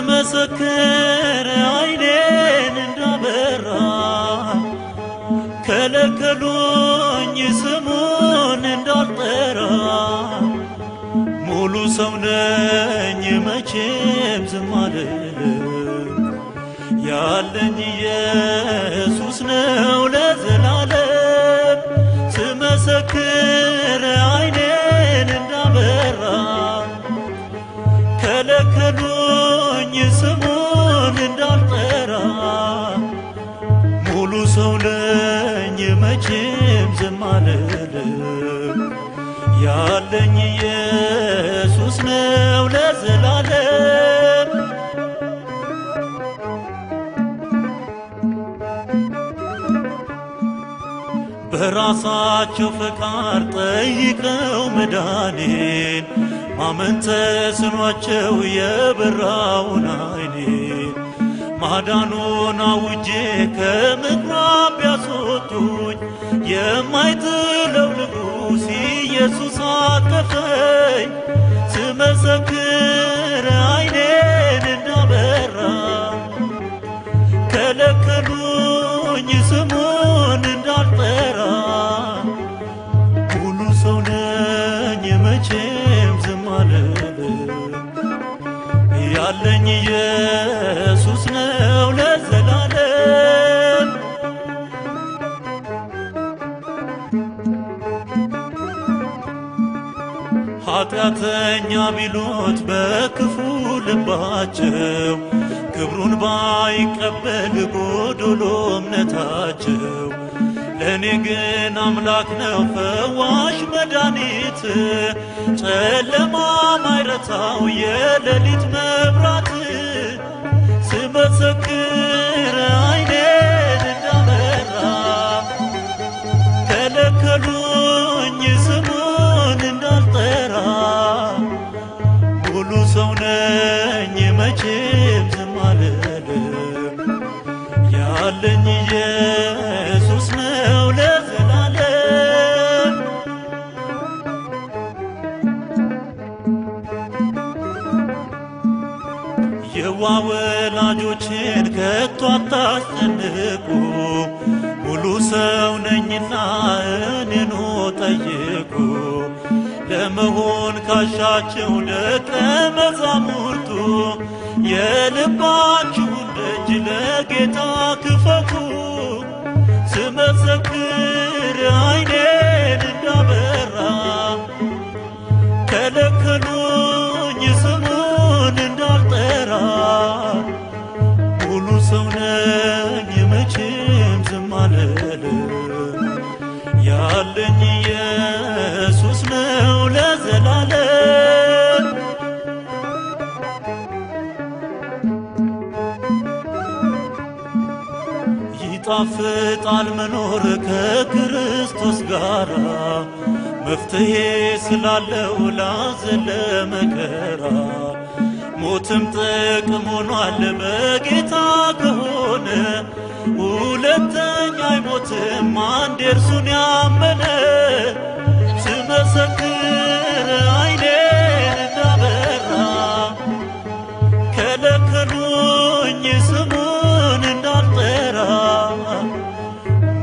ስመሰክር ዓይኔን እንዳበራ ከለከሉኝ ስሙን እንዳልጠራ ሙሉ ሰው ነኝ መቼም ዝም አልልም ያለኝ ኢየሱስ ነው ለዘላለም ስመሰክር ዓይኔን እንዳበራ ከለከሉኝ ስሙን እንዳልጠራ ሙሉ ሰው ነኝ መቼም ዝም አልልም ያለኝ ኢየሱስ ነው ለዘላለም በራሳቸው ፈቃድ ጠይቀው መዳኔን ማመን ተስኗቸው የበራውን ዓይኔን ማዳኑን አውጄ ከምኵራብ ቢያስወጡኝ የማይጥለው ንጉሥ ኢየሱስ አቀፈኝ ስመሰክር ዓይኔን እንዳበራ ከለከሉኝ ስሙን እንዳልጠራ ሙሉ ሰው ነኝ መቼም ዝም አልልም ያለኝ ኢየሱስ ነው ለዘላለም ኃጢአተኛ ቢሉት በክፉ ልባቸው ክብሩን ባይቀበል ጎዶሎ እምነታቸው ለእኔ ግን አምላክ ነው ፈዋሽ መድኃኒት ጨለማ ማይረታው የሌሊት መብራት ስመሰክር ዓይኔን እንዳበራ ከለከሉኝ ስሙን እንዳልጠራ ሙሉ ሰው ነኝ መቼም ዝም አልልም ያለኝ ኢየሱስ ነው ለዘላለም የዋህ ወላጆችን ከቶ አታስጨንቁ ሙሉ ሰው ነኝና እኔኑ ጠይቁ ለመሆን ካሻችሁ ደቀ መዛሙርቱ የልባችሁን ደጅ ለጌታ ክፈቱ ስመሰክር ዓይኔን እንዳበራ ከለከሉኝ ስሙን እንዳልጠራ ሙሉ ሰው ነኝ መቼም ዝም አልልም ያለኝ ኢየሱስ ነው ለዘላለም ይጣፍጣል መኖር ከክርስቶስ ጋር መፍትሄ ስላለው ላዘን ለመከራ ሞትም ጥቅም ሆኗል በጌታ ከሆነ ሁለተኛ አይሞትም አንዴ እርሱን ያመነ ስመሰክር ዓይኔን እንዳበራ ከለከሉኝ ስሙን እንዳልጠራ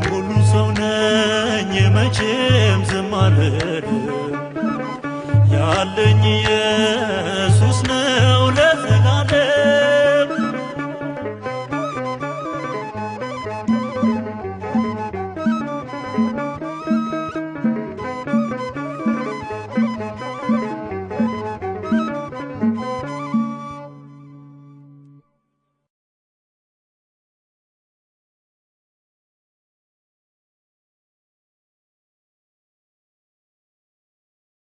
ሙሉ ሰው ነኝ መቼም ዝም አልልም ያለኝ